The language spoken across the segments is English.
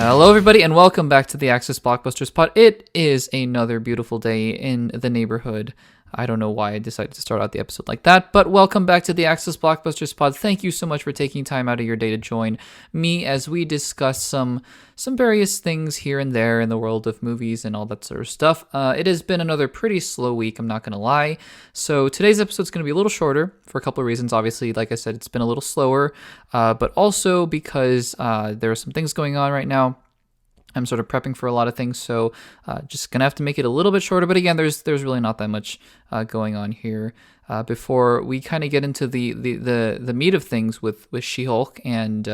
Hello, everybody, and welcome back to the Access Blockbusters Pod. It is another beautiful day in the neighborhood. I don't know why I decided to start out the episode like that, but welcome back to the Access Blockbusters Pod. Thank you so much for taking time out of your day to join me as we discuss some various things here and there in the world of movies and all that sort of stuff. It has been another pretty slow week, I'm not going to lie. So today's episode is going to be a little shorter for a couple of reasons. Obviously, like I said, it's been a little slower, but also because there are some things going on right now. I'm sort of prepping for a lot of things, so just gonna have to make it a little bit shorter. But again, there's really not that much going on here. Before we kind of get into the meat of things with She-Hulk and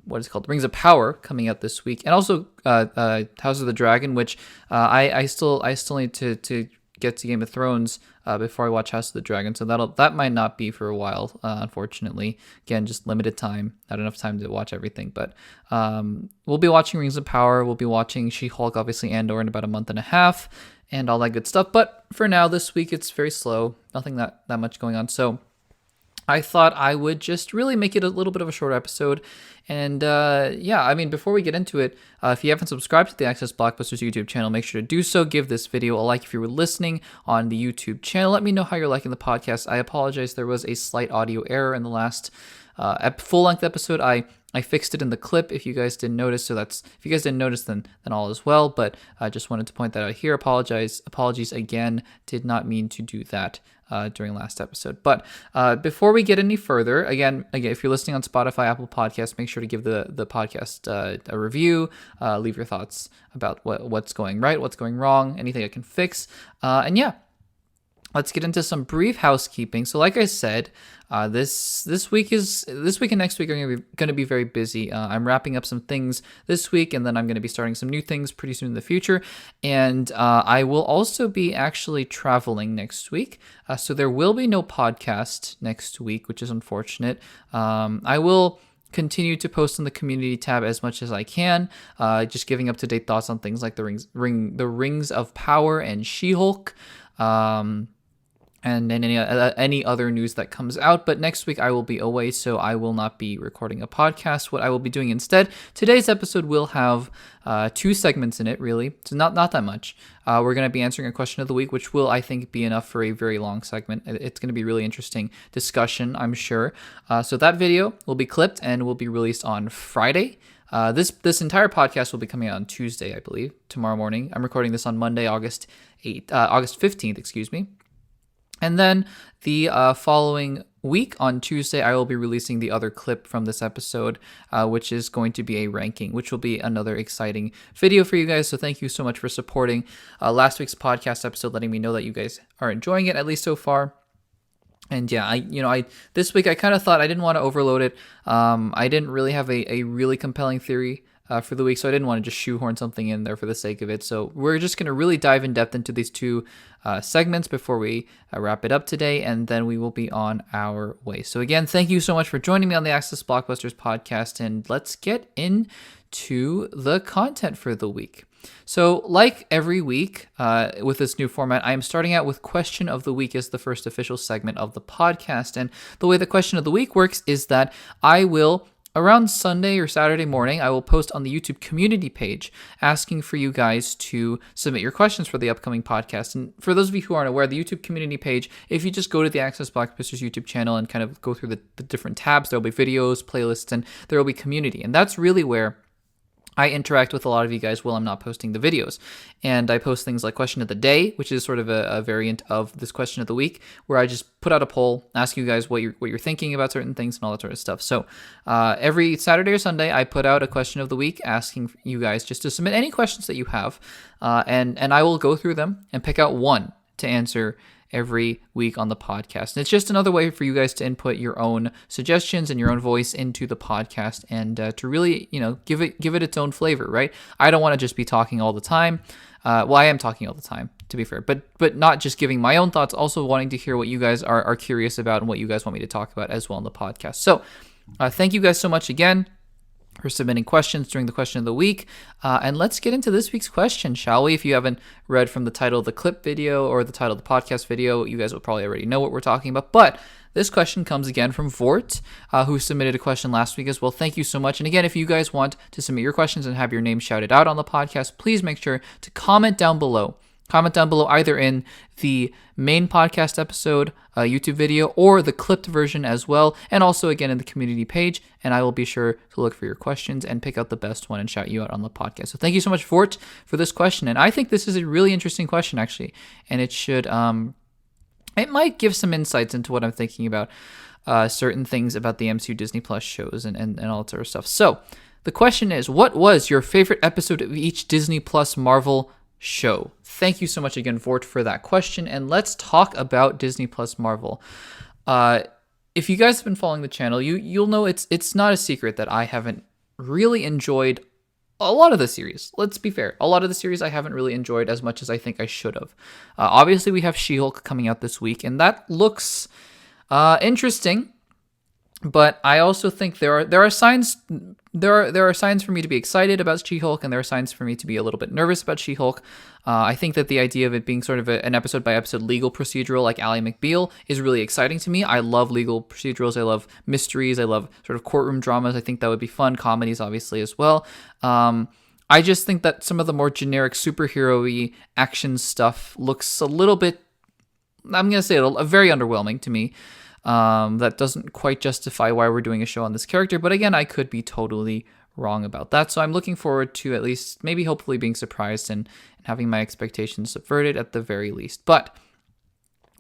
what is it called, Rings of Power coming out this week, and also House of the Dragon, which I still need to get to Game of Thrones before I watch House of the Dragon, so that might not be for a while, unfortunately. Again, just limited time, not enough time to watch everything, but we'll be watching Rings of Power, we'll be watching She-Hulk, obviously, Andor in about a month and a half, and all that good stuff, but for now, this week, it's very slow, nothing that much going on, so I thought I would just really make it a little bit of a shorter episode. And before we get into it, if you haven't subscribed to the Access Blockbusters YouTube channel, make sure to do so. Give this video a like if you were listening on the YouTube channel. Let me know how you're liking the podcast. I apologize, there was a slight audio error in the last full-length episode. I fixed it in the clip if you guys didn't notice, so if you guys didn't notice, then all is well, but I just wanted to point that out here. Apologies again, did not mean to do that during last episode. But before we get any further, again, if you're listening on Spotify, Apple Podcasts, make sure to give the podcast a review, leave your thoughts about what's going right, what's going wrong, anything I can fix, let's get into some brief housekeeping. So like I said, this week and next week are going to be very busy. I'm wrapping up some things this week, and then I'm going to be starting some new things pretty soon in the future. And I will also be actually traveling next week. So there will be no podcast next week, which is unfortunate. I will continue to post in the community tab as much as I can, just giving up-to-date thoughts on things like the Rings of Power and She-Hulk. And then any other news that comes out. But next week I will be away, so I will not be recording a podcast. What I will be doing instead, today's episode will have 2 segments in it, really. So not that much. We're going to be answering a question of the week, which will, I think, be enough for a very long segment. It's going to be a really interesting discussion, I'm sure. So that video will be clipped and will be released on Friday. This entire podcast will be coming out on Tuesday, I believe, tomorrow morning. I'm recording this on Monday, August 15th, excuse me. And then the following week on Tuesday, I will be releasing the other clip from this episode, which is going to be a ranking, which will be another exciting video for you guys. So thank you so much for supporting last week's podcast episode, letting me know that you guys are enjoying it, at least so far. And yeah, this week I kind of thought I didn't want to overload it. I didn't really have a really compelling theory for the week, so I didn't want to just shoehorn something in there for the sake of it. So we're just going to really dive in depth into these 2 segments before we wrap it up today, and then we will be on our way. So again, thank you so much for joining me on the Access Blockbusters podcast, and let's get into the content for the week. So like every week with this new format, I am starting out with Question of the Week as the first official segment of the podcast. And the way the Question of the Week works is that I will, around Sunday or Saturday morning, I will post on the YouTube community page asking for you guys to submit your questions for the upcoming podcast. And for those of you who aren't aware, the YouTube community page, if you just go to the Access Blockbusters YouTube channel and kind of go through the different tabs, there will be videos, playlists, and there will be community. And that's really where I interact with a lot of you guys while I'm not posting the videos. And I post things like Question of the Day, which is sort of a variant of this Question of the Week, where I just put out a poll, ask you guys what you're thinking about certain things and all that sort of stuff. So every Saturday or Sunday, I put out a Question of the Week asking you guys just to submit any questions that you have, and I will go through them and pick out one to answer every week on the podcast. And it's just another way for you guys to input your own suggestions and your own voice into the podcast, and to really, give it its own flavor, right? I don't want to just be talking all the time. Well, I am talking all the time, to be fair, but not just giving my own thoughts, also wanting to hear what you guys are curious about and what you guys want me to talk about as well on the podcast. So thank you guys so much again for submitting questions during the Question of the Week. And let's get into this week's question, shall we? If you haven't read from the title of the clip video or the title of the podcast video, you guys will probably already know what we're talking about. But this question comes again from Vort, who submitted a question last week as well. Thank you so much. And again, if you guys want to submit your questions and have your name shouted out on the podcast, please make sure to comment down below. Comment down below either in the main podcast episode, YouTube video, or the clipped version as well, and also again in the community page, and I will be sure to look for your questions and pick out the best one and shout you out on the podcast. So thank you so much, Fort, for this question, and I think this is a really interesting question, actually, and it should, it might give some insights into what I'm thinking about certain things about the MCU Disney Plus shows and all that sort of stuff. So the question is, what was your favorite episode of each Disney Plus Marvel show? Thank you so much again, Vort, for that question, and let's talk about Disney Plus Marvel. If you guys have been following the channel, you'll know it's not a secret that I haven't really enjoyed a lot of the series. Let's be fair. A lot of the series I haven't really enjoyed as much as I think I should have. Obviously, we have She-Hulk coming out this week, and that looks interesting. But I also think there are signs for me to be excited about She-Hulk, and there are signs for me to be a little bit nervous about She-Hulk. I think that the idea of it being sort of an episode-by-episode legal procedural like Ally McBeal is really exciting to me. I love legal procedurals. I love mysteries. I love sort of courtroom dramas. I think that would be fun. Comedies, obviously, as well. I just think that some of the more generic superhero-y action stuff looks a little bit, I'm going to say it, very underwhelming to me. That doesn't quite justify why we're doing a show on this character, but again, I could be totally wrong about that. So I'm looking forward to at least maybe hopefully being surprised and having my expectations subverted at the very least. But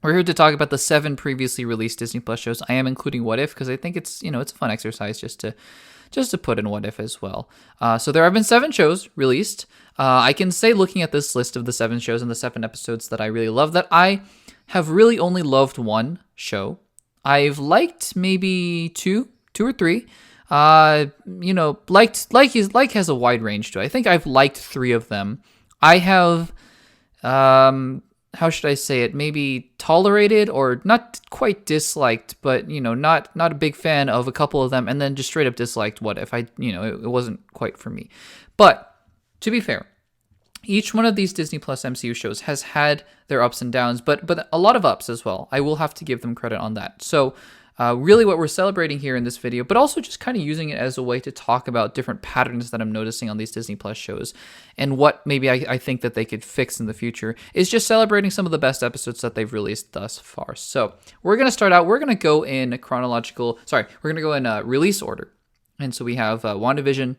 we're here to talk about the 7 previously released Disney Plus shows. I am including What If because I think it's a fun exercise just to put in What If as well. So there have been 7 shows released. I can say, looking at this list of the 7 shows and the 7 episodes that I really love, that I have really only loved one show. I've liked maybe two or three. Like has a wide range to it. I think I've liked 3 of them. I have, how should I say it? Maybe tolerated or not quite disliked, but not a big fan of a couple of them, and then just straight up disliked What If. It wasn't quite for me. But to be fair, each one of these Disney Plus MCU shows has had their ups and downs, but a lot of ups as well. I will have to give them credit on that. So really what we're celebrating here in this video, but also just kind of using it as a way to talk about different patterns that I'm noticing on these Disney Plus shows and what maybe I think that they could fix in the future, is just celebrating some of the best episodes that they've released thus far. So we're going to start out, we're going to go in release order. And so we have WandaVision,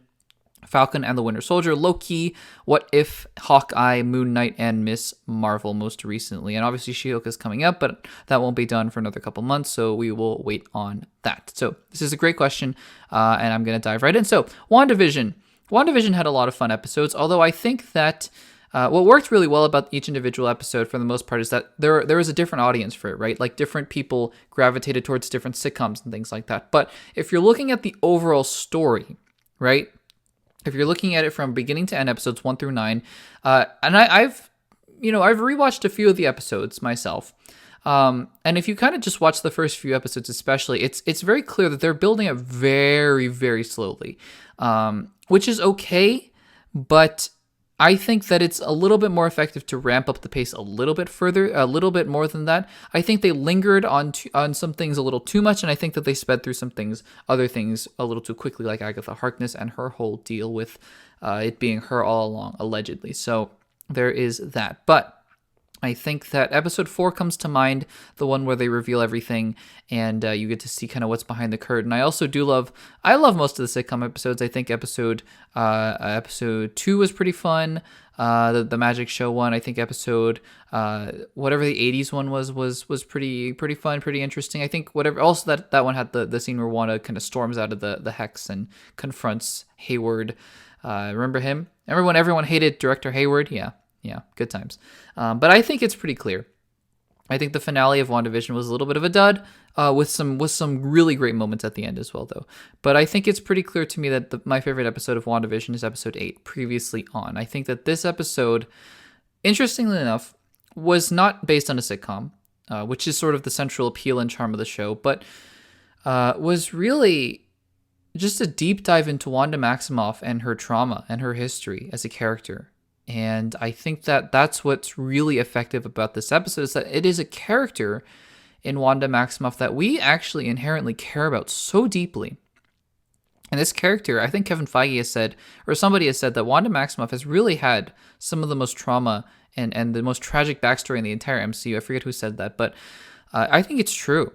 Falcon and the Winter Soldier, Loki, What If, Hawkeye, Moon Knight, and Miss Marvel most recently. And obviously She-Hulk is coming up, but that won't be done for another couple months, so we will wait on that. So this is a great question, and I'm going to dive right in. So WandaVision. WandaVision had a lot of fun episodes, although I think that what worked really well about each individual episode for the most part is that there was a different audience for it, right? Like different people gravitated towards different sitcoms and things like that. But if you're looking at the overall story, right? If you're looking at it from beginning to end, episodes 1 through 9, and I've rewatched a few of the episodes myself, and if you kind of just watch the first few episodes, especially, it's very clear that they're building it very, very slowly, which is okay, but I think that it's a little bit more effective to ramp up the pace a little bit further, a little bit more than that. I think they lingered on some things a little too much, and I think that they sped through other things a little too quickly, like Agatha Harkness and her whole deal with it being her all along, allegedly. So there is that. But I think that episode 4 comes to mind, the one where they reveal everything and you get to see kind of what's behind the curtain. I also I love most of the sitcom episodes. I think episode 2 was pretty fun. The Magic Show one, I think episode whatever the 80s one was pretty fun, pretty interesting. I think also that one had the scene where Wanda kind of storms out of the Hex and confronts Hayward. Remember him? Remember when everyone hated Director Hayward? Yeah, good times. But I think it's pretty clear. I think the finale of WandaVision was a little bit of a dud, with some really great moments at the end as well, though. But I think it's pretty clear to me that my favorite episode of WandaVision is episode 8, Previously On. I think that this episode, interestingly enough, was not based on a sitcom, which is sort of the central appeal and charm of the show, but was really just a deep dive into Wanda Maximoff and her trauma and her history as a character. And I think that that's what's really effective about this episode, is that it is a character in Wanda Maximoff that we actually inherently care about so deeply. And this character, I think Kevin Feige has said, or somebody has said, that Wanda Maximoff has really had some of the most trauma and the most tragic backstory in the entire MCU. I forget who said that, but I think it's true.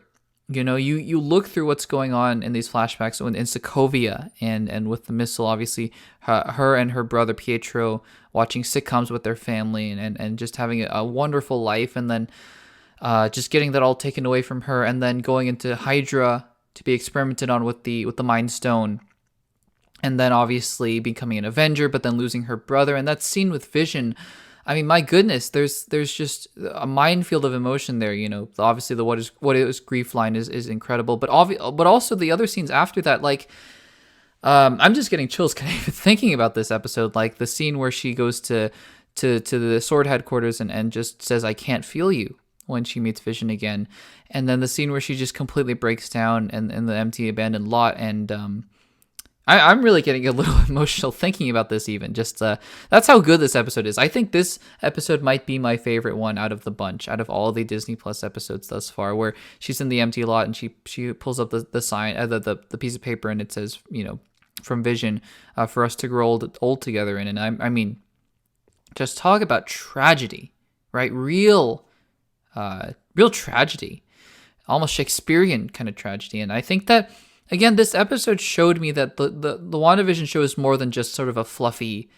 You know, you look through what's going on in these flashbacks in Sokovia and with the missile, obviously, her and her brother Pietro watching sitcoms with their family and just having a wonderful life, and then just getting that all taken away from her, and then going into Hydra to be experimented on with the Mind Stone, and then obviously becoming an Avenger, but then losing her brother, and that scene with Vision. I mean, my goodness, there's just a minefield of emotion there. You know, obviously the what is grief line is incredible, but also the other scenes after that, like I'm just getting chills kind of even thinking about this episode, like the scene where she goes to the Sword headquarters and just says, "I can't feel you," when she meets Vision again, and then the scene where she just completely breaks down in the empty abandoned lot, and I'm really getting a little emotional thinking about this even. Just that's how good this episode is. I think this episode might be my favorite one out of the bunch, out of all the Disney Plus episodes thus far, where she's in the empty lot and she pulls up the sign, the piece of paper, and it says, you know, from Vision, for us to grow old together in. And I mean, just talk about tragedy, right? Real tragedy, almost Shakespearean kind of tragedy. And I think that, again, this episode showed me that the WandaVision show is more than just sort of a fluffy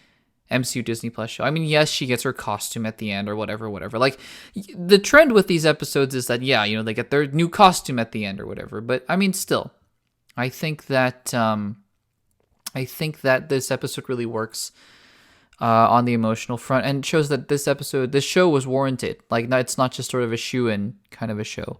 MCU Disney Plus show. I mean, yes, she gets her costume at the end or whatever. Like, the trend with these episodes is that, yeah, you know, they get their new costume at the end or whatever. But I mean, still, I think that this episode really works on the emotional front, and shows that this show was warranted. Like, it's not just sort of a shoe-in kind of a show.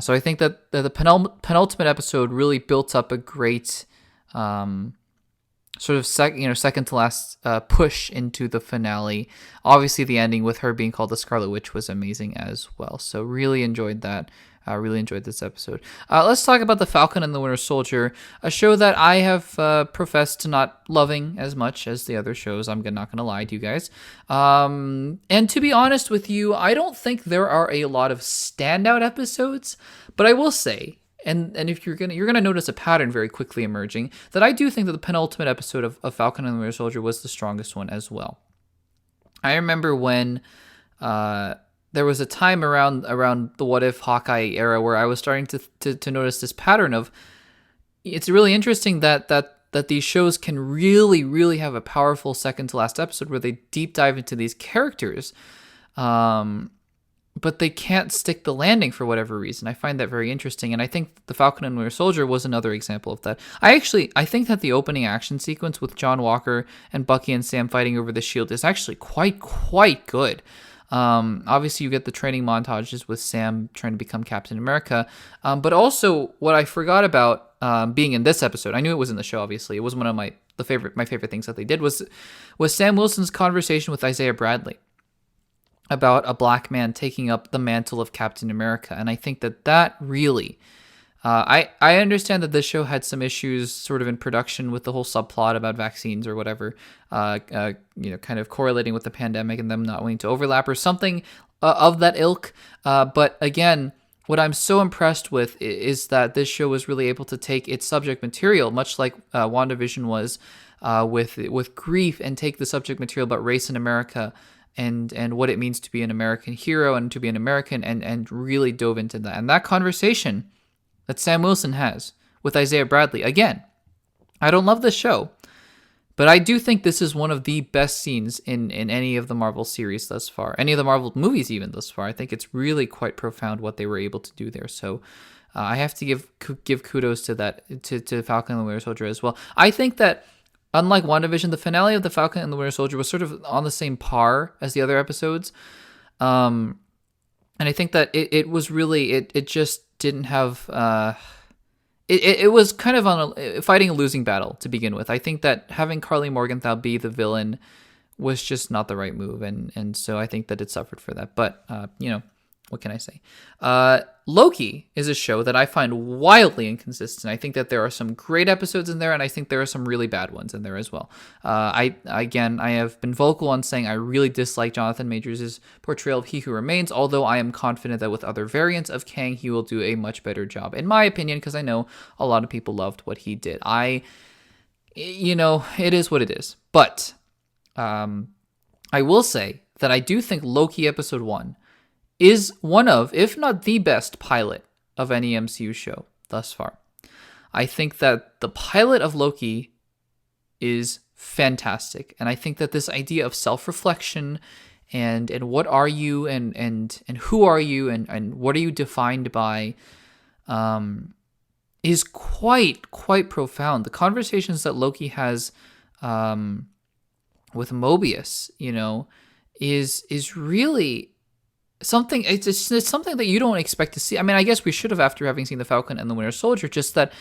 So I think that the penultimate episode really built up a great sort of second to last push into the finale. Obviously, the ending with her being called the Scarlet Witch was amazing as well. So really enjoyed that. Really enjoyed this episode. Let's talk about The Falcon and the Winter Soldier, a show that I have professed to not loving as much as the other shows. I'm not going to lie to you guys. And to be honest with you, I don't think there are a lot of standout episodes, but I will say, and if you're gonna notice a pattern very quickly emerging, that I do think that the penultimate episode of Falcon and the Winter Soldier was the strongest one as well. I remember when there was a time around the What If Hawkeye era where I was starting to notice this pattern of, it's really interesting that these shows can really, really have a powerful second to last episode where they deep dive into these characters, but they can't stick the landing for whatever reason. I find that very interesting, and I think The Falcon and Winter Soldier was another example of that. I think that the opening action sequence with John Walker and Bucky and Sam fighting over the shield is actually quite good. Obviously, you get the training montages with Sam trying to become Captain America, but also what I forgot about being in this episode. I knew it was in the show. Obviously, it was one of my favorite things that they did was Sam Wilson's conversation with Isaiah Bradley about a black man taking up the mantle of Captain America, and I think that really. I understand that this show had some issues sort of in production with the whole subplot about vaccines or whatever, kind of correlating with the pandemic and them not wanting to overlap or something of that ilk. But again, what I'm so impressed with is that this show was really able to take its subject material, much like WandaVision was with grief, and take the subject material about race in America and what it means to be an American hero and to be an American, and really dove into that. And that conversation that Sam Wilson has with Isaiah Bradley. Again, I don't love this show, but I do think this is one of the best scenes in any of the Marvel series thus far, any of the Marvel movies even thus far. I think it's really quite profound what they were able to do there. So I have to give kudos to that, to Falcon and the Winter Soldier as well. I think that, unlike WandaVision, the finale of The Falcon and the Winter Soldier was sort of on the same par as the other episodes. And I think that it was really, it just didn't have, it was kind of fighting a losing battle to begin with. I think that having Carly Morgenthau be the villain was just not the right move. And so I think that it suffered for that. But, what can I say? Loki is a show that I find wildly inconsistent. I think that there are some great episodes in there, and I think there are some really bad ones in there as well. I have been vocal on saying I really dislike Jonathan Majors' portrayal of He Who Remains, although I am confident that with other variants of Kang, he will do a much better job, in my opinion, because I know a lot of people loved what he did. It is what it is. But I will say that I do think Loki Episode 1 is one of, if not the best pilot of any MCU show thus far. I think that the pilot of Loki is fantastic. And I think that this idea of self-reflection and what are you and who are you and what are you defined by is quite profound. The conversations that Loki has with Mobius, is really something. It's something that you don't expect to see. I mean, I guess we should have after having seen The Falcon and the Winter Soldier, just that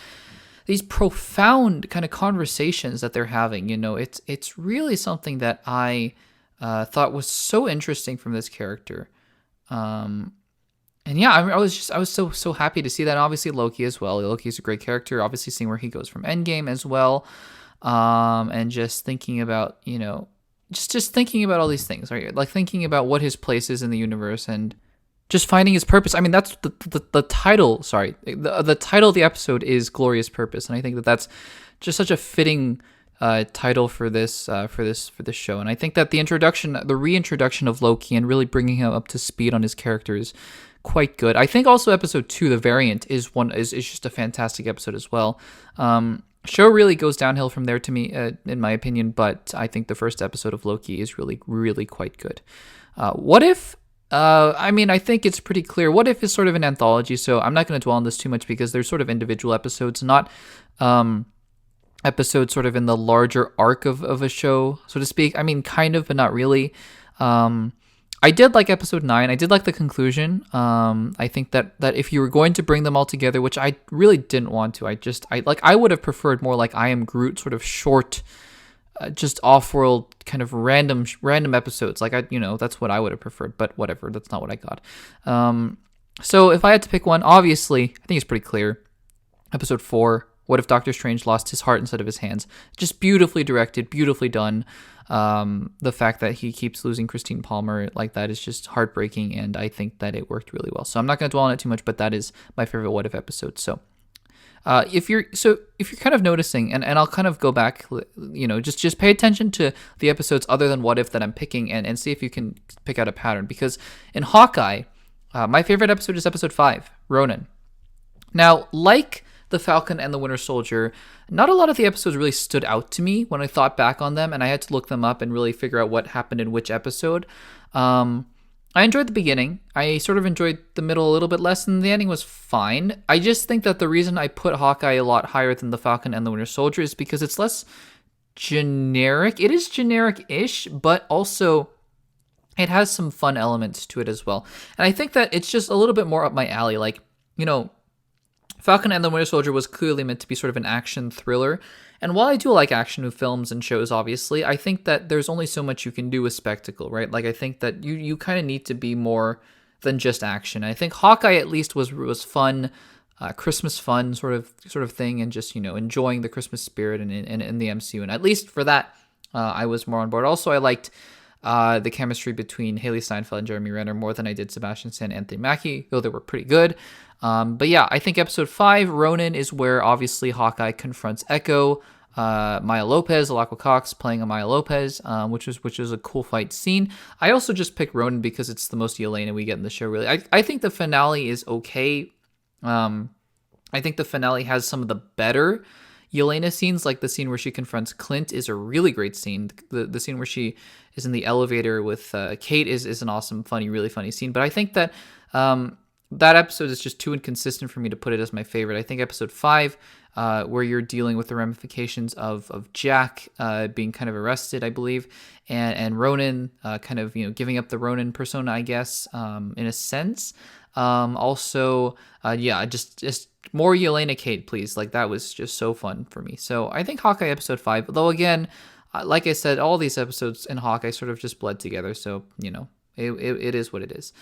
these profound kind of conversations that they're having, it's really something that I thought was so interesting from this character. And yeah, I was so happy to see that. And obviously Loki as well. Loki's a great character. Obviously seeing where he goes from Endgame as well. And just thinking about, just thinking about all these things, right? Like thinking about what his place is in the universe and just finding his purpose. I mean, that's the title. Sorry, the title of the episode is Glorious Purpose, and I think that that's just such a fitting title for this show. And I think that the reintroduction of Loki and really bringing him up to speed on his character is quite good. I think also episode 2, the variant, is just a fantastic episode as well. Show really goes downhill from there to me, in my opinion, but I think the first episode of Loki is really, really quite good. What If? I think it's pretty clear. What If is sort of an anthology, so I'm not going to dwell on this too much because they're sort of individual episodes, not episodes sort of in the larger arc of a show, so to speak. I mean, kind of, but not really. I did like episode 9. I did like the conclusion. I think that if you were going to bring them all together, which I really didn't want to, I would have preferred more like I Am Groot, sort of short, just off-world kind of random episodes. That's what I would have preferred, but whatever. That's not what I got. So if I had to pick one, obviously, I think it's pretty clear. Episode 4, What If Doctor Strange Lost His Heart Instead of His Hands? Just beautifully directed, beautifully done. The fact that he keeps losing Christine Palmer like that is just heartbreaking, and I think that it worked really well. So I'm not going to dwell on it too much, but that is my favorite What If episode. So if you're kind of noticing, and I'll kind of go back, just pay attention to the episodes other than What If that I'm picking, and see if you can pick out a pattern. Because in Hawkeye, my favorite episode is episode 5, Ronin. Now, like The Falcon and the Winter Soldier, not a lot of the episodes really stood out to me when I thought back on them, and I had to look them up and really figure out what happened in which episode. I enjoyed the beginning. I sort of enjoyed the middle a little bit less, and the ending was fine. I just think that the reason I put Hawkeye a lot higher than The Falcon and the Winter Soldier is because it's less generic. It is generic-ish, but also it has some fun elements to it as well. And I think that it's just a little bit more up my alley. Falcon and the Winter Soldier was clearly meant to be sort of an action thriller. And while I do like action with films and shows, obviously, I think that there's only so much you can do with spectacle, right? I think that you kind of need to be more than just action. I think Hawkeye at least was fun, Christmas fun sort of thing, and just, enjoying the Christmas spirit in the MCU. And at least for that, I was more on board. Also, I liked the chemistry between Haley Steinfeld and Jeremy Renner more than I did Sebastian Stan and Anthony Mackie, though they were pretty good. But yeah, I think episode 5, Ronin, is where obviously Hawkeye confronts Echo, Maya Lopez, Alaqua Cox playing Maya Lopez, which was a cool fight scene. I also just picked Ronin because it's the most Yelena we get in the show, really. I think the finale is okay. I think the finale has some of the better Yelena scenes, like the scene where she confronts Clint is a really great scene. The scene where she is in the elevator with Kate is an awesome, funny, really funny scene. But I think that that episode is just too inconsistent for me to put it as my favorite. I think episode 5, where you're dealing with the ramifications of Jack being kind of arrested, I believe, and Ronin kind of giving up the Ronin persona, I guess, in a sense. Just more Yelena Kate, please. That was just so fun for me. So I think Hawkeye episode 5, though again, like I said, all these episodes in Hawkeye sort of just bled together. So, It is what it is.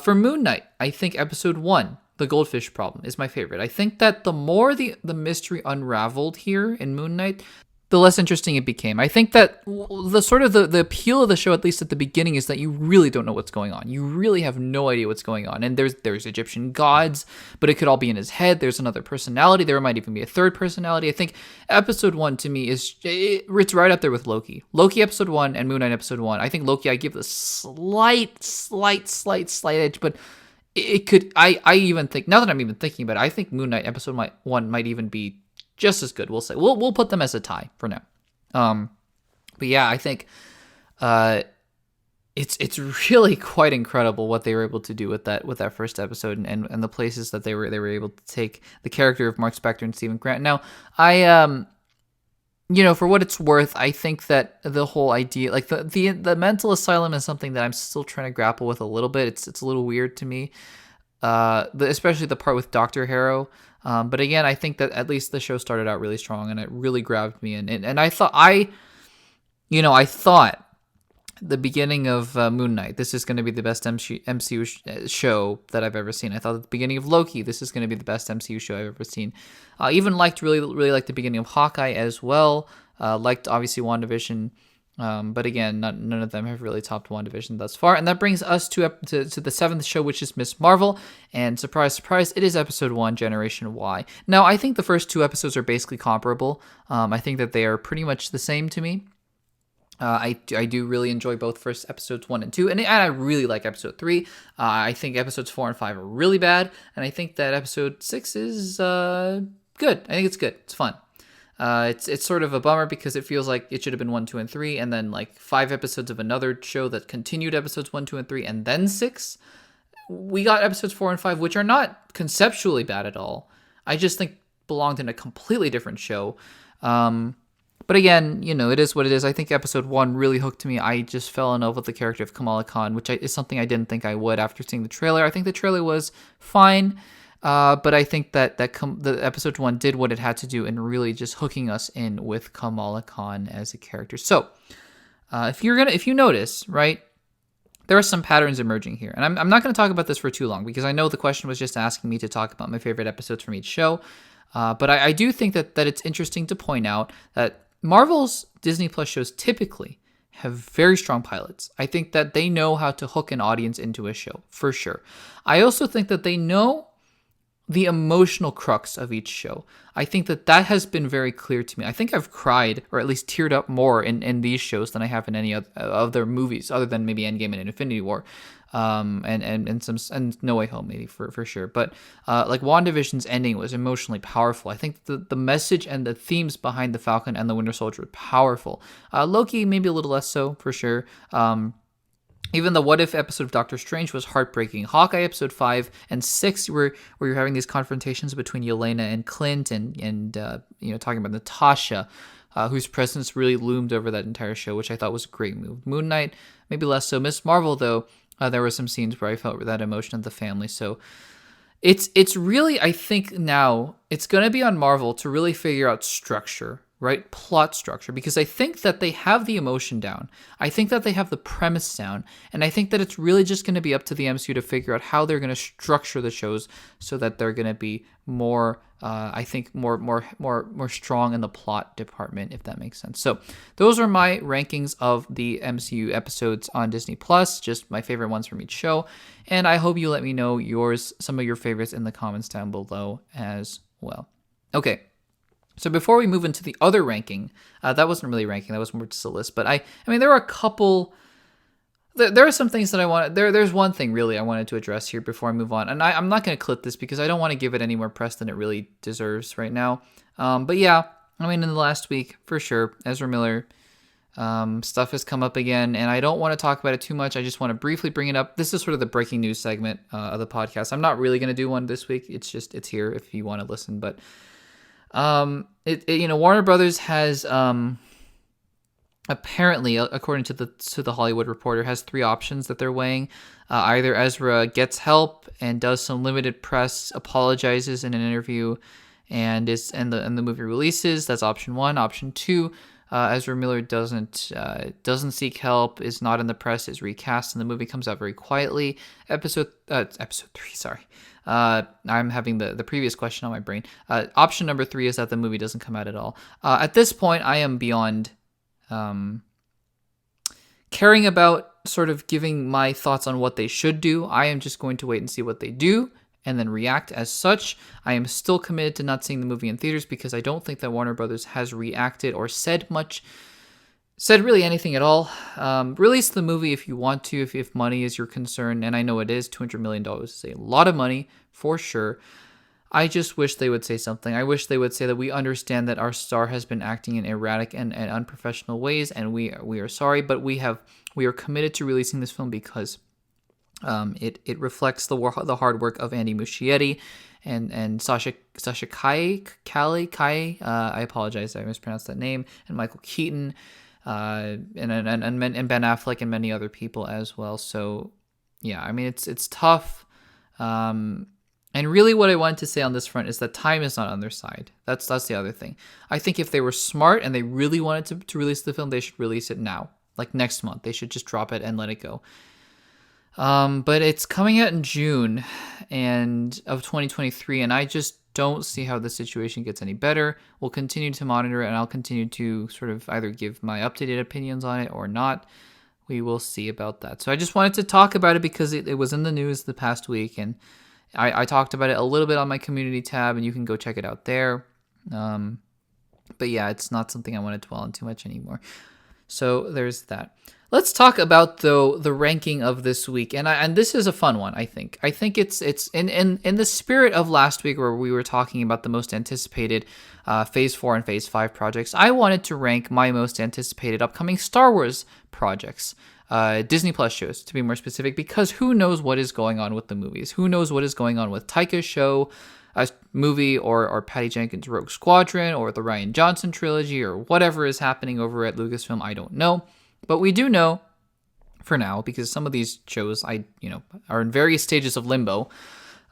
For Moon Knight, I think episode 1, the goldfish problem, is my favorite. I think that the more the mystery unraveled here in Moon Knight, the less interesting it became. I think that the sort of the appeal of the show, at least at the beginning, is that you really don't know what's going on. You really have no idea what's going on. And there's Egyptian gods, but it could all be in his head. There's another personality. There might even be a third personality. I think episode 1 to me it's right up there with Loki. Loki episode 1 and Moon Knight episode 1. I think Loki I give the slight edge, but it could. I even think, now that I'm even thinking about it, I think Moon Knight episode 1 might even be just as good. We'll say we'll put them as a tie for now. But yeah, I think it's really quite incredible what they were able to do with that first episode and the places that they were able to take the character of Mark Spector and Stephen Grant. Now, I for what it's worth, I think that the whole idea, like the mental asylum, is something that I'm still trying to grapple with a little bit. It's a little weird to me, especially the part with Dr. Harrow. But again, I think that at least the show started out really strong and it really grabbed me. And I thought the beginning of Moon Knight, this is going to be the best MCU show that I've ever seen. I thought at the beginning of Loki, this is going to be the best MCU show I've ever seen. Even really liked the beginning of Hawkeye as well. Liked obviously WandaVision. But again, none of them have really topped WandaVision thus far. And that brings us to the 7th show, which is Miss Marvel. And surprise, surprise, it is episode 1, Generation Y. Now, I think the first 2 episodes are basically comparable. I think that they are pretty much the same to me. I do really enjoy both first episodes 1 and 2, and I really like episode 3. I think episodes 4 and 5 are really bad, and I think that episode 6 is good. I think it's good. It's fun. It's sort of a bummer because it feels like it should have been 1, 2, and 3, and then like 5 episodes of another show that continued episodes 1, 2, and 3, and then 6. We got episodes 4 and 5, which are not conceptually bad at all. I just think belonged in a completely different show. But again, it is what it is. I think episode 1 really hooked me. I just fell in love with the character of Kamala Khan, which is something I didn't think I would after seeing the trailer. I think the trailer was fine, but I think that the episode 1 did what it had to do in really just hooking us in with Kamala Khan as a character. So, if you notice, right, there are some patterns emerging here, and I'm not going to talk about this for too long because I know the question was just asking me to talk about my favorite episodes from each show. But I do think that it's interesting to point out that Marvel's Disney Plus shows typically have very strong pilots. I think that they know how to hook an audience into a show, for sure. I also think that they know the emotional crux of each show. I think that has been very clear to me. I think I've cried, or at least teared up more in these shows than I have in any of their movies, other than maybe Endgame and Infinity War. And No Way Home maybe for sure, but like WandaVision's ending was emotionally powerful. I think the message and the themes behind the Falcon and the Winter Soldier were powerful. Loki maybe a little less so for sure. Even the What If episode of Doctor Strange was heartbreaking. Hawkeye episode 5 and 6 where you're having these confrontations between Yelena and Clint and talking about Natasha, whose presence really loomed over that entire show, which I thought was a great move. Moon Knight maybe less so. Miss Marvel though. There were some scenes where I felt that emotion of the family. So it's really, I think now it's going to be on Marvel to really figure out structure, right? Plot structure, because I think that they have the emotion down. I think that they have the premise down. And I think that it's really just going to be up to the MCU to figure out how they're going to structure the shows so that they're going to be more, I think more strong in the plot department, if that makes sense. So those are my rankings of the MCU episodes on Disney Plus, just my favorite ones from each show. And I hope you let me know some of your favorites in the comments down below as well. Okay. So before we move into the other ranking, that wasn't really ranking, that was more just a list. But I mean, there are a couple. There are some things that I want. There's one thing really I wanted to address here before I move on, and I'm not going to clip this because I don't want to give it any more press than it really deserves right now. But yeah, I mean, in the last week for sure, Ezra Miller stuff has come up again, and I don't want to talk about it too much. I just want to briefly bring it up. This is sort of the breaking news segment of the podcast. I'm not really going to do one this week. It's here if you want to listen, but. Warner Brothers has apparently, according to the Hollywood Reporter, has 3 options that they're weighing. Either Ezra gets help and does some limited press, apologizes in an interview, and the movie releases. That's option 1. Option 2, Ezra Miller doesn't seek help, is not in the press, is recast, and the movie comes out very quietly. Episode 3, sorry. I'm having the previous question on my brain. Option number 3 is that the movie doesn't come out at all. At this point, I am beyond caring about sort of giving my thoughts on what they should do. I am just going to wait and see what they do and then react as such. I am still committed to not seeing the movie in theaters because I don't think that Warner Brothers has reacted or said really anything at all. Release the movie if you want to, if money is your concern, and I know it is. $200 million is a lot of money, for sure. I just wish they would say something. I wish they would say that we understand that our star has been acting in erratic and unprofessional ways, and we are sorry, but we are committed to releasing this film because it reflects the hard work of Andy Muschietti and Sasha Kai. I apologize, I mispronounced that name, and Michael Keaton, and Ben Affleck and many other people as well. So yeah, I mean it's tough. And really what I wanted to say on this front is that time is not on their side. That's the other thing. I think if they were smart and they really wanted to release the film, they should release it now. Like next month. They should just drop it and let it go. But it's coming out in June of 2023, and I just don't see how the situation gets any better. We'll continue to monitor it, and I'll continue to sort of either give my updated opinions on it or not. We will see about that. So I just wanted to talk about it because it was in the news the past week, and I talked about it a little bit on my community tab, and you can go check it out there. But yeah, it's not something I want to dwell on too much anymore. So there's that. Let's talk about, though, the ranking of this week, and this is a fun one. I think it's in the spirit of last week where we were talking about the most anticipated Phase 4 and Phase 5 projects. I wanted to rank my most anticipated upcoming Star Wars projects, Disney Plus shows to be more specific, because who knows what is going on with the movies? Who knows what is going on with Taika's show, a movie, or Patty Jenkins' Rogue Squadron, or the Rian Johnson trilogy, or whatever is happening over at Lucasfilm? I don't know. But we do know, for now, because some of these shows are in various stages of limbo.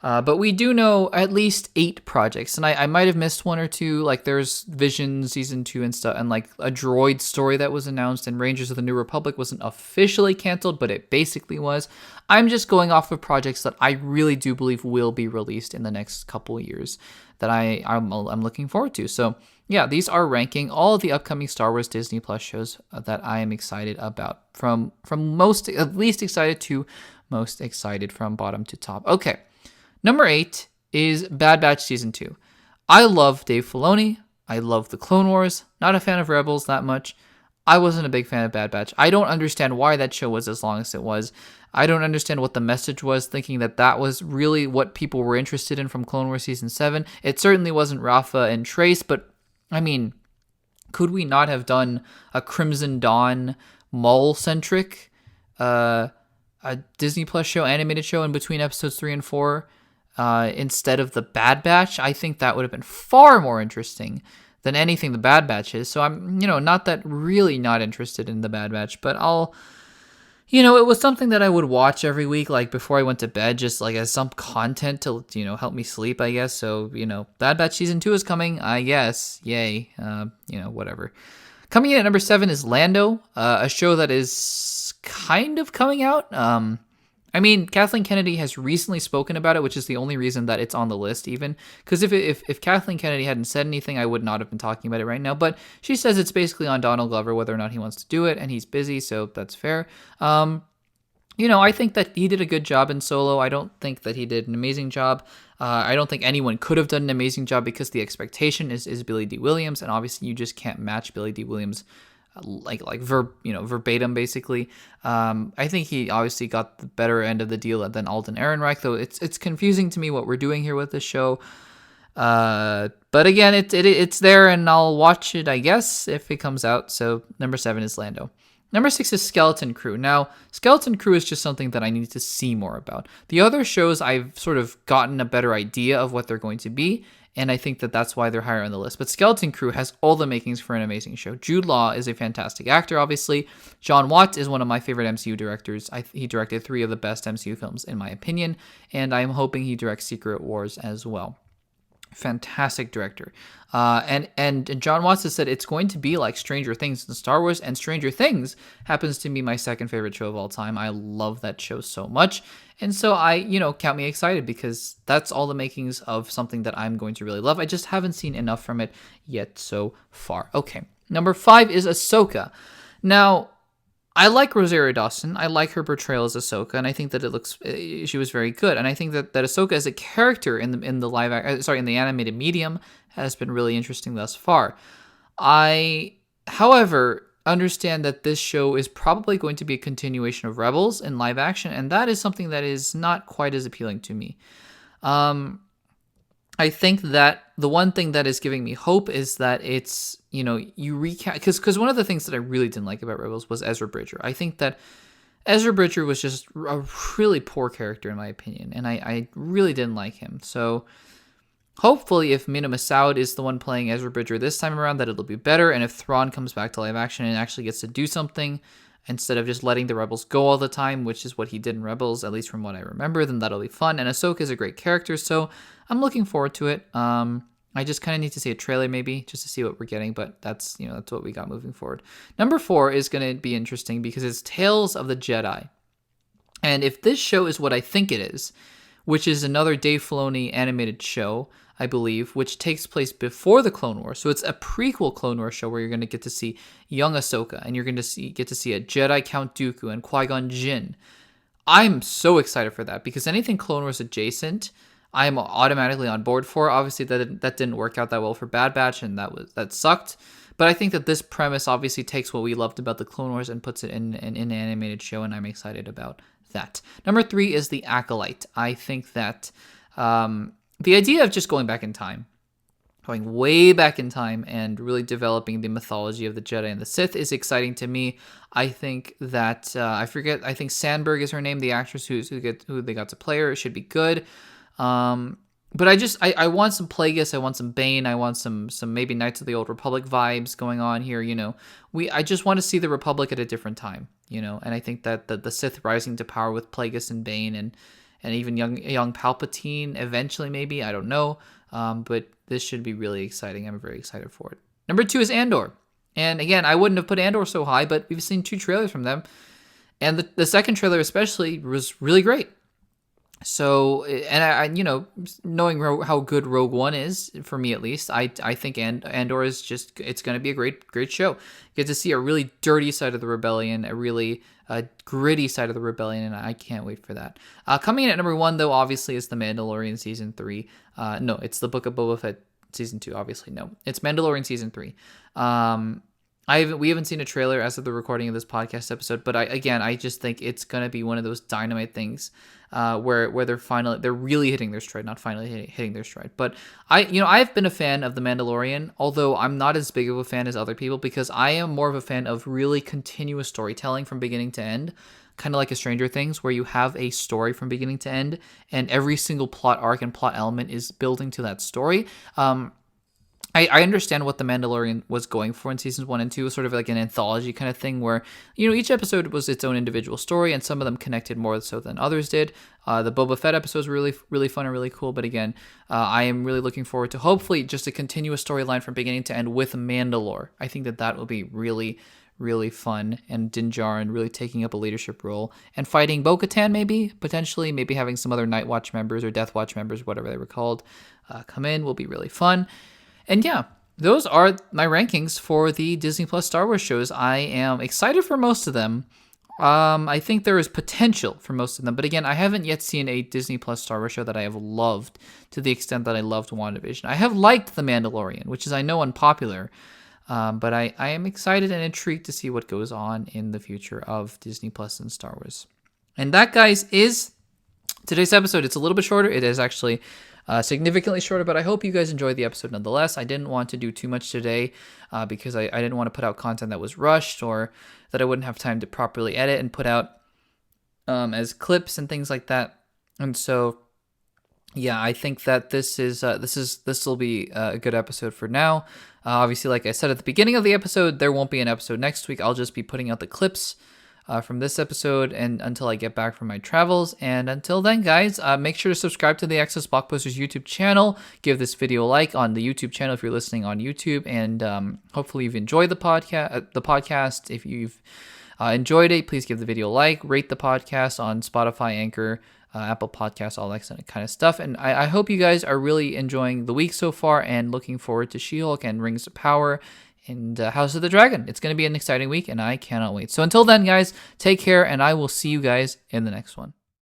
But we do know at least 8 projects, and I might have missed one or two. Like there's Vision Season 2 and stuff, and like a droid story that was announced, and Rangers of the New Republic wasn't officially canceled, but it basically was. I'm just going off of projects that I really do believe will be released in the next couple years that I'm looking forward to. So yeah, these are ranking all of the upcoming Star Wars Disney Plus shows that I am excited about, from least excited to most excited, from bottom to top. Okay. Number 8 is Bad Batch Season 2. I love Dave Filoni. I love the Clone Wars. Not a fan of Rebels that much. I wasn't a big fan of Bad Batch. I don't understand why that show was as long as it was. I don't understand what the message was, thinking that was really what people were interested in from Clone Wars Season 7. It certainly wasn't Rafa and Trace, but, I mean, could we not have done a Crimson Dawn Maul-centric a Disney Plus show, animated show, in between episodes 3 and 4? Instead of the Bad Batch? I think that would have been far more interesting than anything the Bad Batch is. So I'm, not interested in the Bad Batch, but it was something that I would watch every week, like before I went to bed, just like as some content to, help me sleep, I guess. So, Bad Batch Season 2 is coming, I guess. Yay. Whatever. Coming in at number 7 is Lando, a show that is kind of coming out. Kathleen Kennedy has recently spoken about it, which is the only reason that it's on the list, even. Because if Kathleen Kennedy hadn't said anything, I would not have been talking about it right now. But she says it's basically on Donald Glover whether or not he wants to do it, and he's busy, so that's fair. I think that he did a good job in Solo. I don't think that he did an amazing job. I don't think anyone could have done an amazing job because the expectation is Billy D. Williams, and obviously you just can't match Billy D. Williams verbatim, basically. I think he obviously got the better end of the deal than Alden Ehrenreich, though it's confusing to me what we're doing here with this show. But again, it's there, and I'll watch it, I guess, if it comes out. So number 7 is Lando. Number 6 is Skeleton Crew. Now, Skeleton Crew is just something that I need to see more about. The other shows, I've sort of gotten a better idea of what they're going to be, and I think that that's why they're higher on the list. But Skeleton Crew has all the makings for an amazing show. Jude Law is a fantastic actor, obviously. John Watts is one of my favorite MCU directors. He directed 3 of the best MCU films, in my opinion, and I'm hoping he directs Secret Wars as well. fantastic director. And John Watts has said it's going to be like Stranger Things in Star Wars, and Stranger Things happens to be my second favorite show of all time. I love that show so much. And so count me excited, because that's all the makings of something that I'm going to really love. I just haven't seen enough from it yet so far. Okay, number 5 is Ahsoka. Now, I like Rosario Dawson. I like her portrayal as Ahsoka, and I think that she was very good. And I think that Ahsoka as a character in the animated medium has been really interesting thus far. I, however, understand that this show is probably going to be a continuation of Rebels in live action, and that is something that is not quite as appealing to me. I think that the one thing that is giving me hope is that it's, you recast, because one of the things that I really didn't like about Rebels was Ezra Bridger. I think that Ezra Bridger was just a really poor character in my opinion, and I really didn't like him. So hopefully if Mina Massoud is the one playing Ezra Bridger this time around, that it'll be better, and if Thrawn comes back to live action and actually gets to do something, instead of just letting the Rebels go all the time, which is what he did in Rebels, at least from what I remember, then that'll be fun. And Ahsoka is a great character, so I'm looking forward to it. I just kind of need to see a trailer maybe, just to see what we're getting, but that's what we got moving forward. Number 4 is going to be interesting because it's Tales of the Jedi. And if this show is what I think it is, which is another Dave Filoni animated show, I believe, which takes place before the Clone Wars. So it's a prequel Clone Wars show where you're going to get to see young Ahsoka, and you're going to get to see a Jedi Count Dooku and Qui-Gon Jinn. I'm so excited for that, because anything Clone Wars adjacent, I'm automatically on board for. Obviously, that didn't work out that well for Bad Batch, and that sucked. But I think that this premise obviously takes what we loved about the Clone Wars and puts it in an animated show, and I'm excited about that. Number 3 is The Acolyte. I think that the idea of just going back in time, going way back in time, and really developing the mythology of the Jedi and the Sith is exciting to me. I think that I think Sandberg is her name, the actress who they got to play her. It should be good. But I want some Plagueis, I want some Bane, I want some maybe Knights of the Old Republic vibes going on here. I just want to see the Republic at a different time. And I think that the Sith rising to power with Plagueis and Bane and even young Palpatine eventually, maybe, I don't know. But this should be really exciting. I'm very excited for it. Number 2 is Andor. And again, I wouldn't have put Andor so high, but we've seen 2 trailers from them. And the second trailer especially was really great. So, and I knowing how good Rogue One is, for me at least, I think Andor is just, it's going to be a great show. Get to see a really dirty side of the rebellion, a really gritty side of the rebellion, and I can't wait for that. Coming in at number 1, though, obviously, is The Mandalorian Season 3. No, it's the Book of Boba Fett Season 2, obviously. No, it's Mandalorian Season 3. We haven't seen a trailer as of the recording of this podcast episode, but I just think it's gonna be one of those dynamite things where they're really hitting their stride, not finally hitting their stride. But I've been a fan of The Mandalorian, although I'm not as big of a fan as other people, because I am more of a fan of really continuous storytelling from beginning to end, kind of like a Stranger Things, where you have a story from beginning to end, and every single plot arc and plot element is building to that story. I understand what The Mandalorian was going for in seasons 1 and 2, sort of like an anthology kind of thing where, each episode was its own individual story, and some of them connected more so than others did. The Boba Fett episodes were really, really fun and really cool, but again, I am really looking forward to hopefully just a continuous storyline from beginning to end with Mandalore. I think that will be really, really fun, and Din Djarin really taking up a leadership role and fighting Bo-Katan potentially, maybe having some other Night Watch members or Death Watch members, whatever they were called, come in, will be really fun. And yeah, those are my rankings for the Disney Plus Star Wars shows. I am excited for most of them. I think there is potential for most of them. But again, I haven't yet seen a Disney Plus Star Wars show that I have loved to the extent that I loved WandaVision. I have liked The Mandalorian, which is, I know, unpopular. But I am excited and intrigued to see what goes on in the future of Disney Plus and Star Wars. And that, guys, is today's episode. It's a little bit shorter. It is actually significantly shorter, but I hope you guys enjoyed the episode nonetheless. I didn't want to do too much today because I didn't want to put out content that was rushed or that I wouldn't have time to properly edit and put out as clips and things like that. And so, yeah, I think that this will be a good episode for now. Obviously, like I said at the beginning of the episode, there won't be an episode next week. I'll just be putting out the clips from this episode and until I get back from my travels. And until then, guys, make sure to subscribe to the Access Blockbusters YouTube channel. Give this video a like on the YouTube channel if you're listening on YouTube, and hopefully you've enjoyed the podcast. If you've enjoyed it, please give the video a like, rate the podcast on Spotify, Anchor, Apple Podcasts, all that kind of stuff. And I hope you guys are really enjoying the week so far and looking forward to She-Hulk and Rings of Power and House of the Dragon. It's going to be an exciting week, and I cannot wait. So until then, guys, take care, and I will see you guys in the next one.